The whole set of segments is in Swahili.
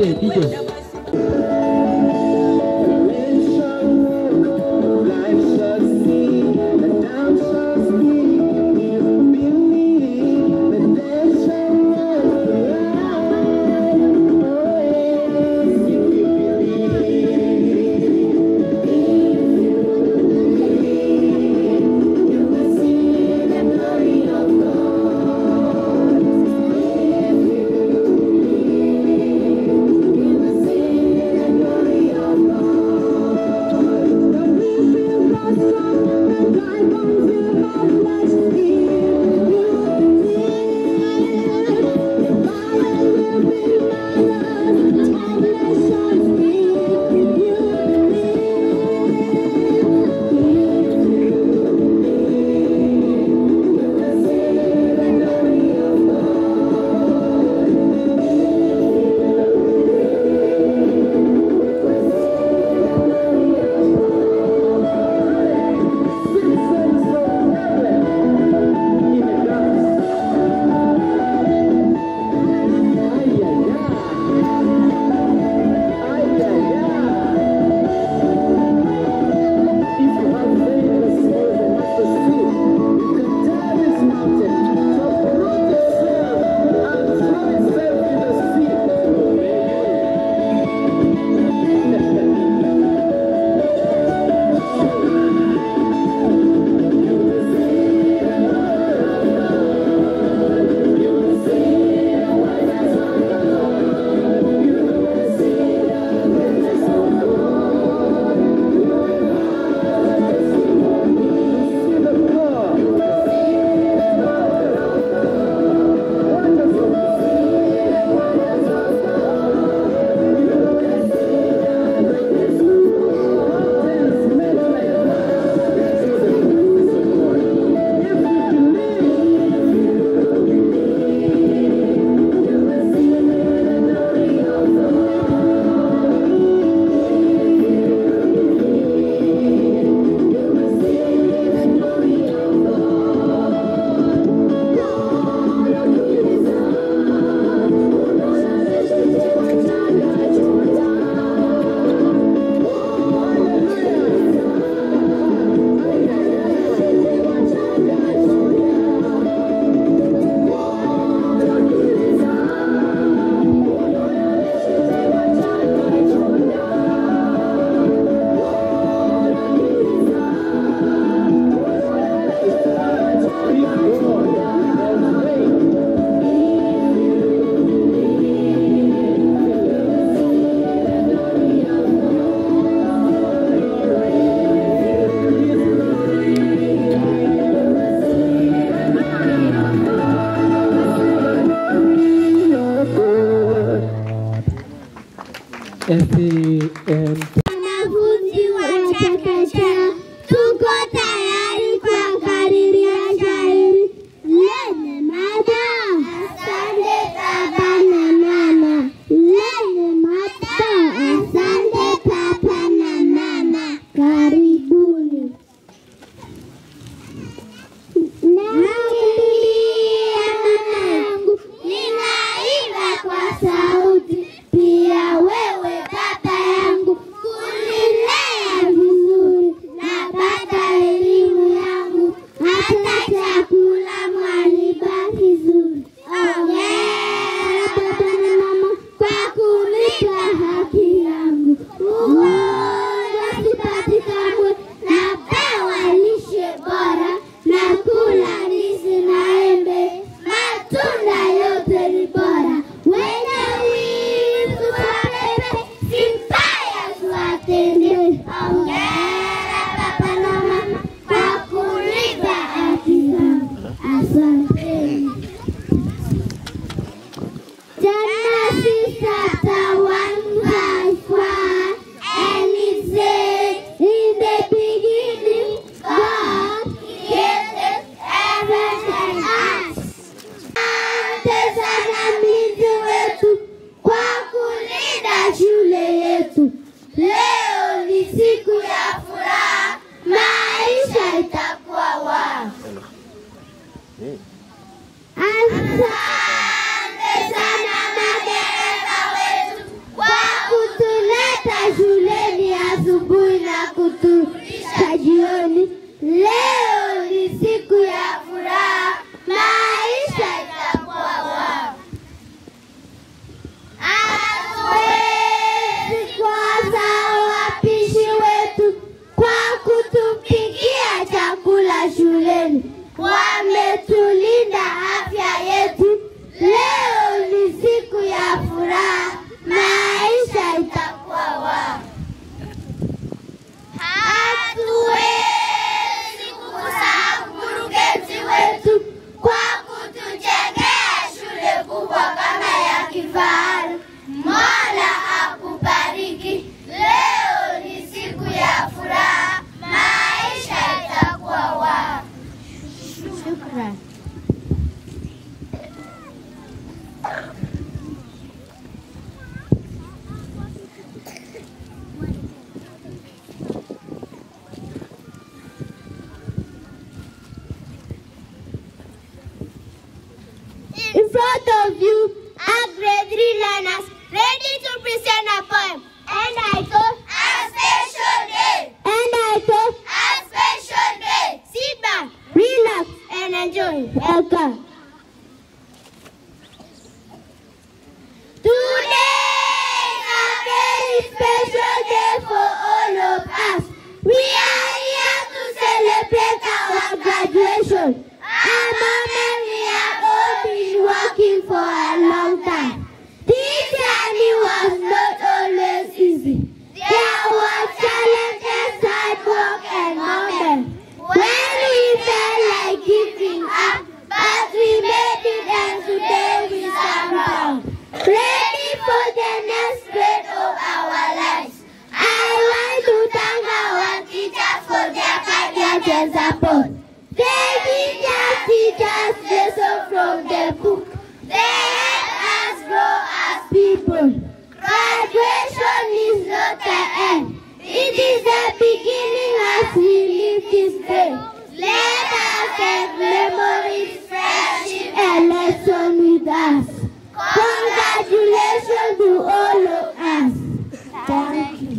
DJ. Wanafunzi wa chekechea tuko tayari kwa kariri ya shairi lenye mada asante baba na mama. Lenye mada asante papa na mama. Karibuni. Nakulia mwanangu, ninaimba kwa sauti, pia wewe baba yangu kunilea vizuri, napata elimu yangu, hata chakula mwanipa vizuri. Ongera baba na mama kwa kunipa haki yangu, ugonjwa sipati kamwe, napewa lishe bora, nakula ndizi na embe, matunda yote ni bora. Wenye wivu wapepe, si mbaya tuwatende. Ongera baba na mama kwa kunipa haki zangu, asanteni. Genesis chapter 1:1, and it says, in the beginning God created heaven and earth. Asante sana mlinzi wetu kwa kulinda shule yetu. Leo ni siku ya furaha, maisha itakuwa wao. Asante sana madereva wetu front of you are grade 3 learners ready to present a poem. And I thought, a special day. And I thought, a special day. Sit back, relax, and enjoy. Welcome. Today is a very special day for all of us. We are here to celebrate our graduation. A moment we have all been working for a long time. This journey was not always easy. There were challenges, hard work, and moments when we felt like giving up, but we made it, and today we stand proud, ready for the next grade of our lives. I want to thank our teachers for their guidance and support. They didn't just teach us lessons from the book. They help us grow as people. Graduation is not the end. It is the beginning as we live this day. Let us take memories, friendship, and lessons with us. Congratulations to all of us. Thank you.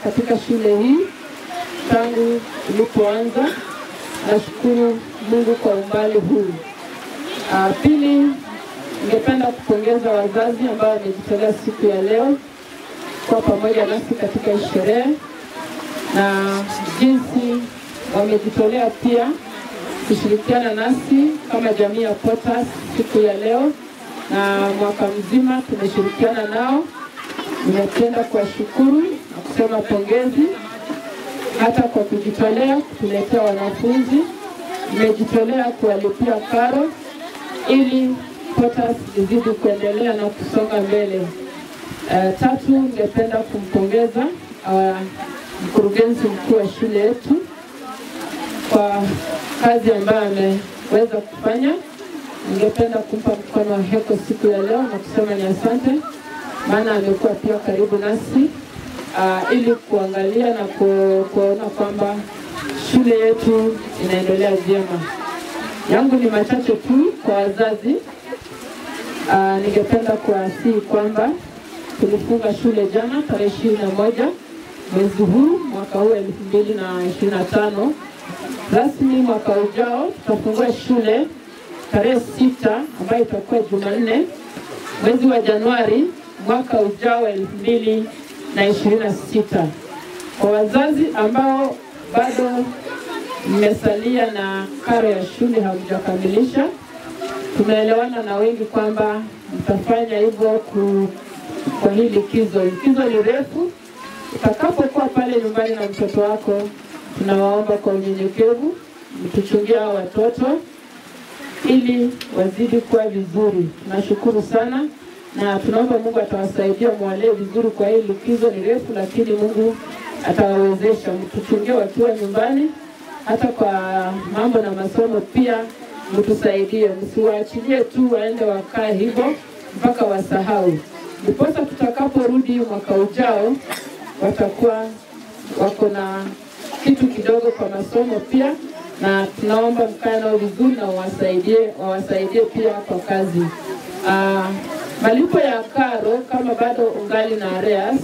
Katika shule hii tangu nilipoanza, nashukuru Mungu kwa umbali huu. Pili, ningependa kupongeza wazazi ambao wamejitolea siku ya leo kwa pamoja nasi katika sherehe, na jinsi wamejitolea pia kushirikiana nasi kama jamii ya Potas siku ya leo, na mwaka mzima tumeshirikiana nao. Ninapenda kuwashukuru na kusema pongezi hata kwa kujitolea kutuletea wanafunzi. Nimejitolea kuwalipia karo ili Potas izidi kuendelea na kusonga mbele. Tatu, ningependa kumpongeza mkurugenzi mkuu wa shule yetu kwa kazi ambayo ameweza kufanya. Ningependa kumpa mkono wa heko siku ya leo na kusema ni asante. maana amekuwa pia karibu nasi ili kuangalia na kuona kwamba shule yetu inaendelea vyema. Yangu ni machache tu kwa wazazi. Ningependa kuasihi kwamba tulifunga shule jana tarehe 21 mwezi huu mwaka huu 2025. Rasmi mwaka ujao tutafungua shule tarehe 6 ambayo itakuwa Jumanne mwezi wa Januari mwaka ujao 2026. Kwa wazazi ambao bado mmesalia na karo ya shule hamjakamilisha, tumeelewana na wengi kwamba mtafanya hivyo kwa hii likizo. Likizo ni refu. Utakapokuwa pale nyumbani na mtoto wako, tunawaomba kwa unyenyekevu mtuchungia watoto ili wazidi kuwa vizuri. Tunashukuru sana na tunaomba Mungu atawasaidia mwalee vizuri kwa hii likizo ni refu, lakini Mungu atawawezesha. Mtuchungie wakiwa nyumbani, hata kwa mambo na masomo pia mtusaidie. Msiwaachilie tu waende wakae hivyo mpaka wasahau. Ndiposa tutakaporudi mwaka ujao watakuwa wako na kitu kidogo kwa masomo pia, na tunaomba mkae nao vizuri na wawasaidie pia kwa kazi. Malipo ya karo kama bado ungali na arrears,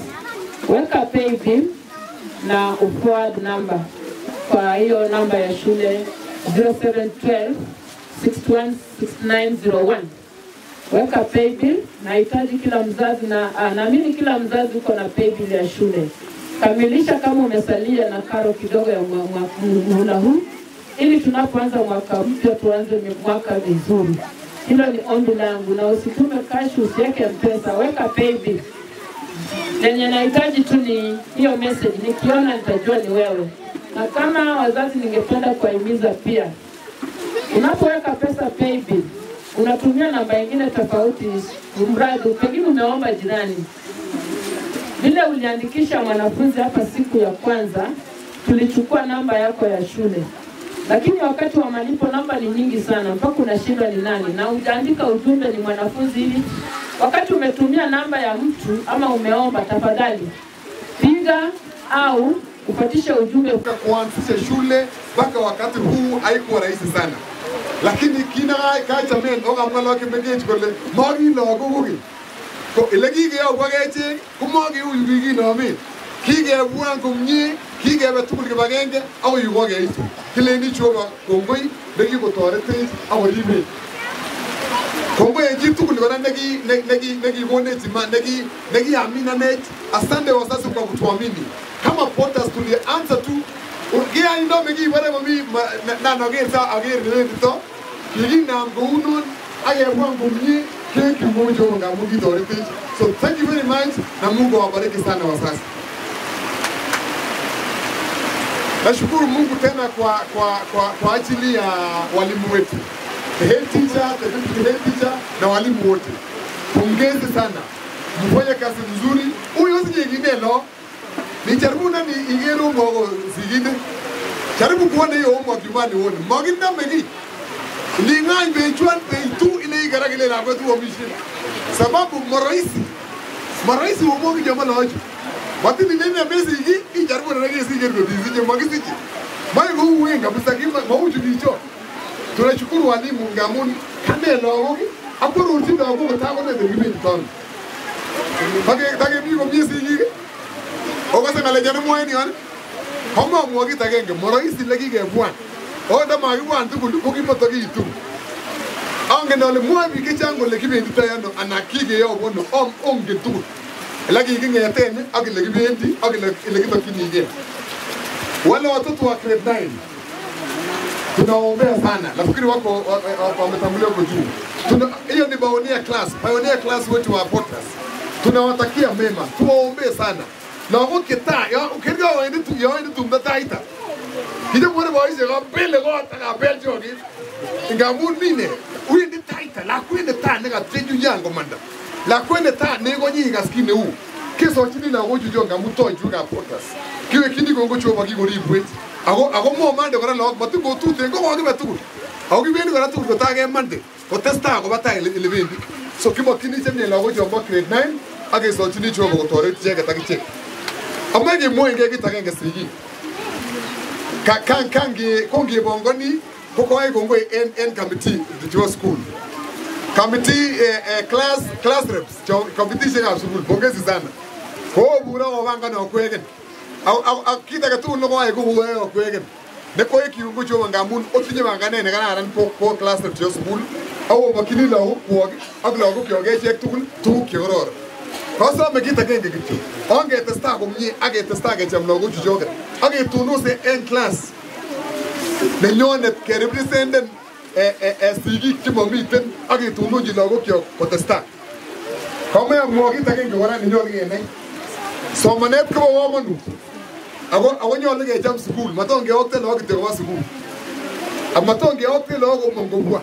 weka paybill na forward number kwa hiyo namba ya shule 0712 616901. Weka paybill. Nahitaji kila mzazi na naamini kila mzazi uko na paybill ya shule. Kamilisha kama umesalia na karo kidogo ya mwaka huu, ili tunapoanza mwaka mpya tuanze mwaka vizuri. Hilo ni ombi langu, na usitume cash, usiweke mpesa, weka paybill. Yenye nahitaji tu ni hiyo message, nikiona nitajua ni wewe. Na kama wazazi ningependa kuhimiza pia, unapoweka pesa paybill, unatumia namba nyingine tofauti, mradi pengine umeomba jirani. Vile uliandikisha mwanafunzi hapa siku ya kwanza, tulichukua namba yako ya shule. Lakini wakati wa malipo namba ni nyingi sana, mpaka unashindwa ni nani. Na utaandika ujumbe ni mwanafunzi hivi. Wakati umetumia namba ya mtu ama umeomba, tafadhali piga au upatishe ujumbe. Kuanzisha shule mpaka wakati huu haikuwa rahisi sana. Lakini kina kacha men oga mwana wake mgeje kole magi logo gugi. Ko ilegi ya ubageje kumogi uyugi no mi. Kige buan kumnyi kige betukul kibagenge au yugoge itu. Kile ni choba kongoi begi ko torete au libe. Kongoi ejitu kulikona negi bone tima negi amina net. Asante wazazi kwa kutuamini. Kama Potters tulianza tu ukia ndo megi wale mami na nogeza agere nito. Kigi na mgunon aye wangu mnyi keki moja ngamugi torete. So thank you very much na Mungu awabariki sana wazazi. Nashukuru Mungu tena kwa ajili ya walimu wetu. The head teacher, the deputy head teacher na walimu wote. Pongezi sana. Mfanya kazi nzuri. Huyo si nyingine lo. Ni jaribu na ni igero mwogo zingine. Jaribu kuona hiyo homework jumani uone. Magina megi. Ni ngai bechuan beitu ile igaragile la kwetu wa mishini. Sababu maraisi umogi jamani hojo. Wati ni nene mezi hii jaribu na nage sige ndo dizije magisije. Mai huu wenga bisakima mauju dicho. Tunashukuru walimu ngamuni kane logo akuru utinda wako tago na ngibi ton. Tage bigo miezi hii. Ogasa ngale jana mweni wan. Homa mwogi tagenge maraisi lagi ge buan. Oda magi buan tu kulu kogi motogi itu. Ange ndole mwabi kichango lekibe nditayano anakige yo bono onge tu. Lagi kinga yatene agile kibendi agile kiba kinige. Wale watoto wa grade 9 tunaombea sana. Nafikiri wako wametambuliwa kwa juu. Hiyo ni pioneer class wetu wa Potters. Tunawatakia mema. Tuwaombee sana. Na wako kita ukirga waende tumdataita. Kile mwana waise kapele kwa takapel jogi. Ngamun mine uende taita la kwende ta nega teju yango manda. La kwende ta nego nyinga skine u. Keso chini na goju jonga muto juga Potters. Kiwe kini gongo choba kigori bwet. Ago mo mande kora log batu go tu tengo go batu. Ago kibeni kora tu ko tage mande. Ko testa ko bata elevendi. So kibo kini chemne la goju ba grade 9 age sochini Jehova kotoret icheket ak ichek. Amache kemwoenge kit agenge sigik. Kongebongoni ko koyai kongoi en committee chebo school. Committee class reps, committee shekab school, pongezi sana. Ko bura wabanga okwegen. Kit age tugul ne koyai ko koyai okwegen. Ne koyai kiungo Jehova ngamun otinye bangane ne kararan po class reps chebo school. Awo makini lagok kwok ak lagok kyok echek tuguk chekororon. Kosome kit agenge kityo. Ongetestai komie ak ketestai kecham lagochu choket. Ak ketunuse en class. Nenyonet kerepresenten sigik chemomiten ak ketununchi lagok kyok kotestai. Kome amwa kit agenge kora nenyolu kenai. Somanet kobo komonut. Ako nyolu kecham sukul. Maton keyokte lagok kityo koba sukul. Ak maton keyokte lagok komong kobwa.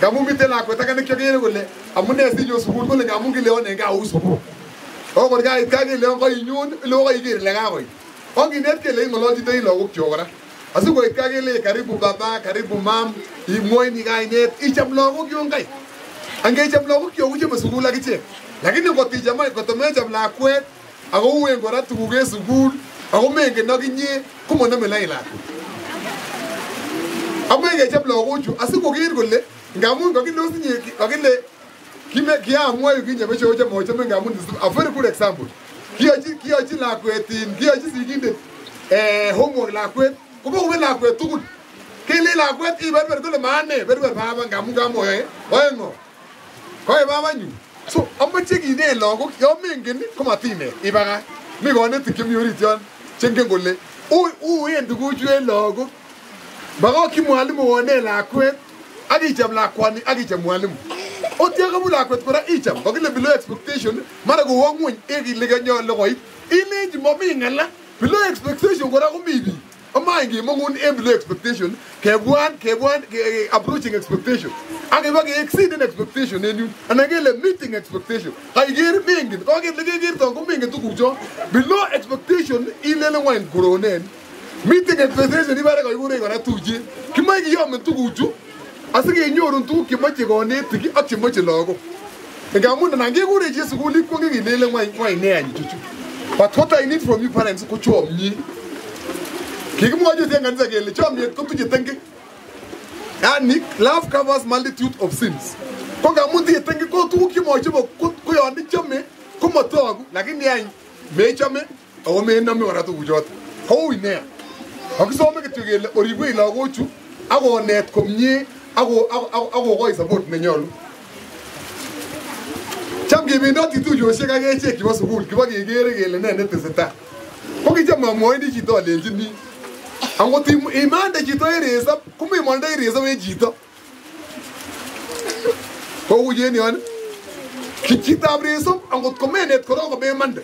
Ngamun miten lakwet age nekiokere kole amune sinyo sukul kole ngamun kileon en gaa uu sukul. Okor kait kaa kileon koinyun ileo koiker ile kakoit. Onginet kele ing'ololchindoi lagok kyok kora. Asikoit kaa kele karibu baba, karibu mam, imwoini kainet, icham lagok yon kai. Angecham lagok kyok uchame sukul ak ichek. Lakini kotomecham lakwet ako uen kora tuguk en sukul ako mengen okinye komonome lain lakwet. Amoe kecham lagochu asikoker kole ngamun kakile kiamwa kinye besho mochome ngamun a very good example. Kiyochi lakwet kiyochi sigindet homework lakwet kobo lakwet tugul. Kele lakwet iberber kole maane berber baba ngamun kamoyoe oengo. Koe babanyu. So amoche kine lagok yo mengen komatine ibaga. Mi konetik chemi orit yon chengen kole uen tuguchu en lagok. Bakokyi mwalimu wone lakwet ak icham lakwani ak icham mwalimu. Otia kamu lakwet kora icham. Kokile below expectation mara kowo ngwony ekile kanyolu koit. Ilenji momi ng'ala. Below expectation kora komi biik. Amae ngemongun en below expectation kebwan approaching expectation. Ak iba ke-exceed expectation en yun. Anan kele meeting expectation. Kaiker mengen. Kokele kekerton ko mengen tugucho. Below expectation ilele ngwany koronen. Meeting expectation ibare koikure kora tuje. Kimoe kiyomen tuguchu asikenyorun tuguk chemoche konetik ak chemoche lagok. Ngamun anan kekure chi sukul ikwonge kilele ngwany neany chuchu. But what I need from you parents ko chomye. Kikimwochi en kanisa kele chomyet kotuche tengek. Yani love covers multitude of sins. Ko ngamun tinye tengek ko tuguk chemoche ko yon ichome komotogu lakini any mechome ako menome kora tuguchoto. Koui nea. Akisome kityo kele oribwech lagochu akonet komie akokoi support nenyolu. Cham kebendoti tuiyosiek ak echek chebo sukul kiba kekere kele ne netesetai. Ko kicham amwoini chito alenjini angot imande chito en resop komemondoi resop en chito. Kou yen yon chitab resop angot komenet korok komemande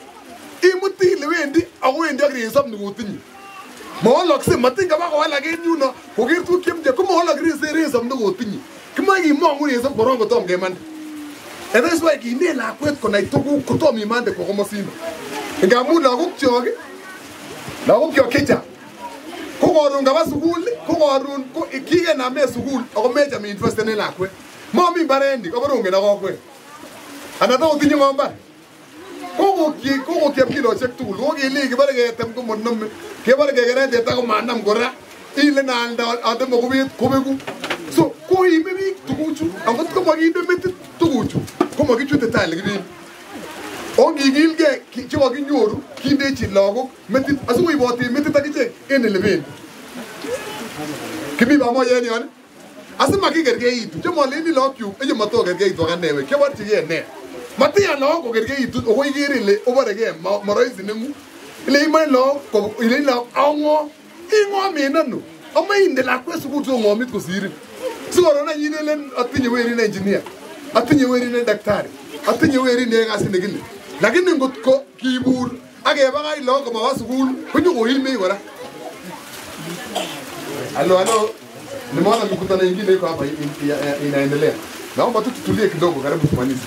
imuti ile wendi ako wendi ak resop nekotinye. Mawalakse matin kaba kowalak en yuno koker tuguk chemche komawalak resop nekotinye. Kimoe kimong'u resop korong kotom kemande. And that's why kine lakwet konai tuguk kotom imande kwa komosino. Ngamun lagok kyok chechang ko koron kaba sukul ko koron kikename sukul ako mecham invest en lakwet. Momi mbarenik koborongen ak kokwet. Anan tokotinye ng'o mbar. Kokokyep kilosiek tugul. Kokele kibore ketem komonome. Kibore kekeret teta komanam kora. Ile naalda ade mokubet kobeku. So koime biik tuguchu. Angot komakinde metit tuguchu komakichute tai lekibendi. Ongikilgei chekokinyoru kindechi lagok metit asikoiboti metit akichek en elebendi. Kimi pamoja en yon. Asimakikerkeitu. Chemoleni lagokyuk chematokerkeitu ak anewe. Keborchigei ne. Matiya lagok kokerkeitu ako ikere ile oboregei moroisi neng'ung. Ile imoe lagok ile lagok ang'o. Ing'omen ano. Amae inde lakwet sukul sikong'omit kosirin. Sikoron any ilelen atinye werin engineer. Atinye werin daktari. Atinye werin neyoe kasit nekile. Lakini ngotko kibur ak kebakach lagok komaba sukul konyokoilmech kora. Halo. Nimeona mikutano ingine iko hapa inaendelea. Naomba tu tutulie kidogo karibu tumalize.